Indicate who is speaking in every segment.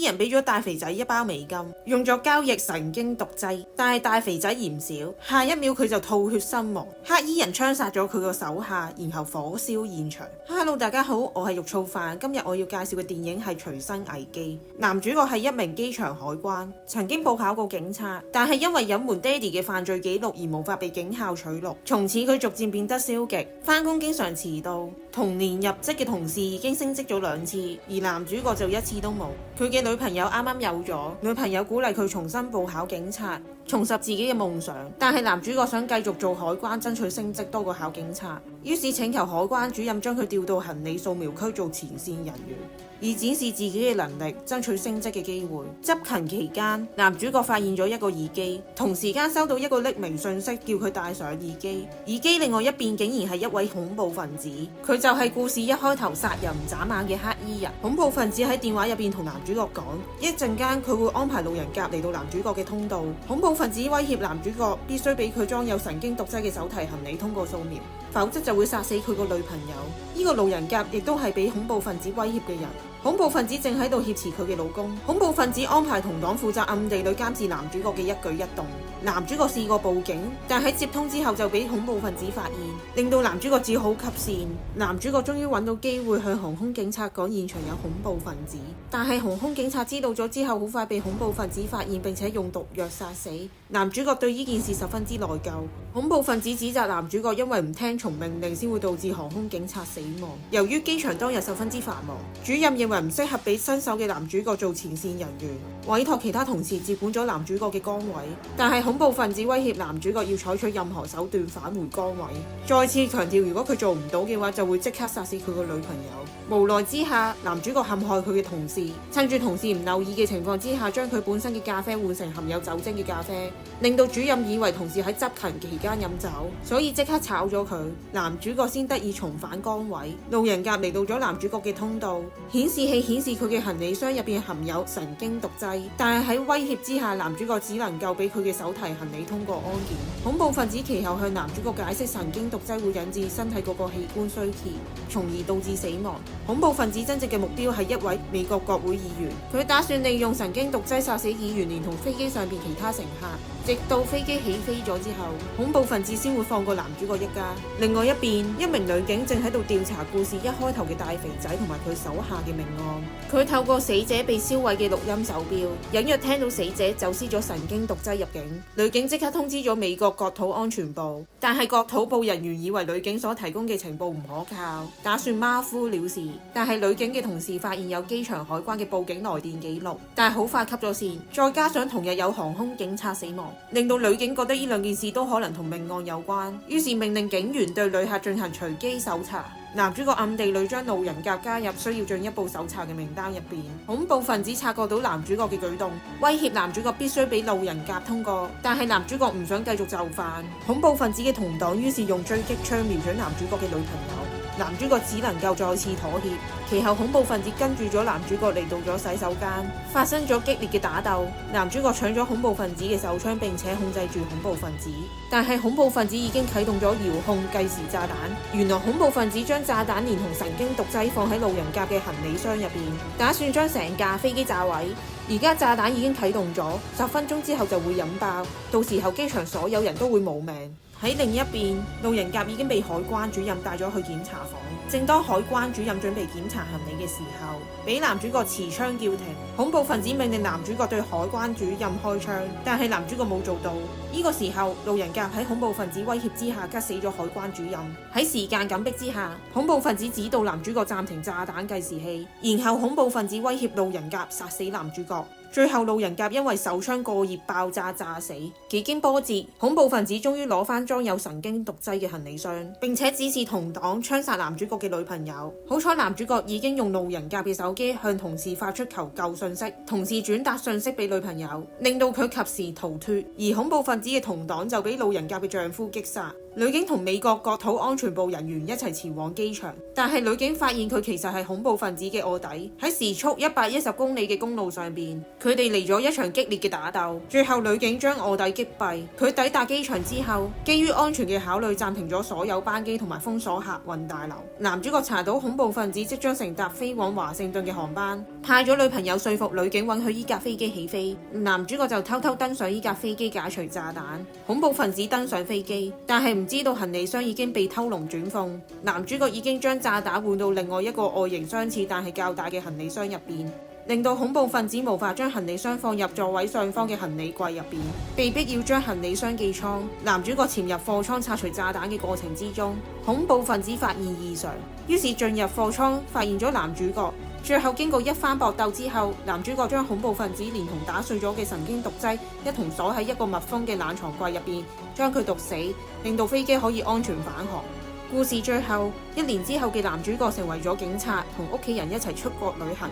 Speaker 1: 人俾咗大肥仔1包美金，用作交易神經毒劑，但係大肥仔嫌少，下一秒佢就吐血身亡。黑衣人槍殺咗佢個手下，然後火燒現場。Hello， 大家好，我係肉燥飯。今日我要介紹嘅電影係《隨身危機》。男主角係一名機場海關，曾經報考過警察，但係因為隱瞞爹哋嘅犯罪記錄而無法被警校取錄。從此佢逐漸變得消極，返工經常遲到。同年入職嘅同事已經升職咗2次，而男主角就1次都冇。佢嘅女朋友啱啱有咗，女朋友鼓勵佢重新報考警察，重拾自己嘅夢想。但係男主角想繼續做海關，爭取升職多過考警察，於是請求海關主任將佢調到行李掃描區做前線人員，以展示自己嘅能力，爭取升職嘅機會。執勤期間，男主角發現咗一個耳機，同時間收到一個匿名信息，叫佢戴上耳機。耳機另外一邊竟然係一位恐怖分子，佢就係故事一開頭殺人唔眨眼嘅黑衣人。恐怖分子喺電話入邊同男主角講，一陣間佢會安排路人甲嚟到男主角嘅通道。恐怖分子威脅男主角必須俾佢裝有神經毒劑嘅手提行李通過掃描，否則就會殺死佢個女朋友。呢個路人甲亦都係俾恐怖分子威脅嘅人。恐怖分子正喺度挾持佢嘅老公。恐怖分子安排同黨負責暗地裏監視男主角嘅一舉一動。男主角試過報警，但喺接通之後就俾恐怖分子發現，令到男主角只好吸線。男主角終於揾到機會向航空警察講現場有恐怖分子，但係航空警察知道咗之後，好快被恐怖分子發現並且用毒藥殺死。男主角對呢件事十分之內疚。恐怖分子指責男主角因為唔聽從命令先會導致航空警察死亡。由於機場當日十分之繁忙，主任認為唔適合俾新手嘅男主角做前線人員，委託其他同事接管咗男主角嘅崗位。但係恐怖分子威脅男主角要採取任何手段返回崗位，再次強調如果佢做唔到嘅話，就會即刻殺死佢個女朋友。無奈之下，男主角陷害佢嘅同事，趁住同事唔留意嘅情況之下，將佢本身嘅咖啡換成含有酒精嘅咖啡，令到主任以為同事喺執勤期間飲酒，所以即刻炒咗佢。男主角先得以重返崗位。路人甲嚟到咗男主角嘅通道，顯示器顯示佢嘅行李箱入邊含有神經毒劑，但係喺威脅之下，男主角只能夠俾佢嘅手提行李通過安檢。恐怖分子其後向男主角解釋神經毒劑會引致身體各個器官衰竭，從而導致死亡。恐怖分子真正嘅目標係一位美國國會議員，佢打算利用神經毒劑殺死議員連同飛機上邊其他乘客，直到飛機起飛咗之後，恐怖分子先會放過男主角一家。另外一邊，一名女警正喺度調查故事一開頭嘅大肥仔同埋佢手下嘅命案。佢透過死者被燒毀嘅錄音手錶，隱約聽到死者走私咗神經毒劑入境。女警即刻通知咗美國國土安全部，但係國土部人員以為女警所提供嘅情報唔可靠，打算馬虎了事。但係女警嘅同事發現有機場海關嘅報警來電記錄，但係好快 cut 咗線，再加上同日有航空警察死亡，令到女警覺得呢兩件事都可能同命案有關，於是命令警員對旅客進行隨機搜查。男主角暗地裏將路人甲加入需要進一步搜查嘅名單入邊。恐怖分子察覺到男主角嘅舉動，威脅男主角必須俾路人甲通過，但係男主角唔想繼續就範。恐怖分子嘅同黨於是用狙擊槍瞄準男主角嘅女朋友，男主角只能夠再次妥協。其後恐怖分子跟住咗男主角嚟到咗洗手間，發生咗激烈嘅打鬥。男主角搶咗恐怖分子嘅手槍並且控制住恐怖分子，但係恐怖分子已經啟動咗遙控計時炸彈。原來恐怖分子將炸彈連同神經毒劑放喺路人甲嘅行李箱入邊，打算將成架飛機炸毀。而家炸彈已經啟動咗，10分鐘之後就會引爆，到時候機場所有人都會冇命。喺另一邊，路人甲已經被海關主任帶咗去檢查房。正當海關主任準備檢查行李嘅時候，俾男主角持槍叫停。恐怖分子命令男主角對海關主任開槍，但係男主角冇做到。呢個時候，路人甲喺恐怖分子威脅之下，吉死咗海關主任。喺時間緊迫之下，恐怖分子指導男主角暫停炸彈計時器，然後恐怖分子威脅路人甲殺死男主角。最後路人甲因為手槍過熱爆炸炸死。幾經波折，恐怖分子終於攞翻裝有神經毒劑嘅行李箱，並且指示同黨槍殺男主角嘅女朋友。好彩男主角已經用路人甲嘅手機向同事發出求救訊息，同事轉達訊息俾女朋友，令到佢及時逃脫。而恐怖分子嘅同黨就俾路人甲嘅丈夫擊殺。女警同美國國土安全部人員一齊前往機場，但係女警發現佢其實係恐怖分子嘅臥底。喺時速110公里嘅公路上邊，佢哋嚟咗一場激烈嘅打鬥，最後女警將臥底擊斃。佢抵達機場之後，基於安全嘅考慮，暫停咗所有班機同埋封鎖客運大樓。男主角查到恐怖分子即將乘搭飛往華盛頓嘅航班，派咗女朋友說服女警允許依架飛機起飛。男主角就偷偷登上依架飛機解除炸彈。恐怖分子登上飛機，但係唔知道行李箱已經被偷龍轉鳳。男主角已經將炸彈換到另外一個外形相似但係較大嘅行李箱入邊，令到恐怖分子無法將行李箱放入座位上方嘅行李櫃入邊，被迫要將行李箱寄艙。男主角潛入貨倉拆除炸彈嘅過程之中，恐怖分子發現異常，於是進入貨倉發現咗男主角。最後經過一番搏鬥之後，男主角將恐怖分子連同打碎咗嘅神經毒劑一同鎖喺一個密封嘅冷藏櫃入邊，將佢毒死，令到飛機可以安全返航。故事最後，1年之後嘅男主角成為咗警察，同屋企人一齊出國旅行。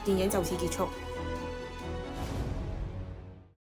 Speaker 1: 電影就此結束。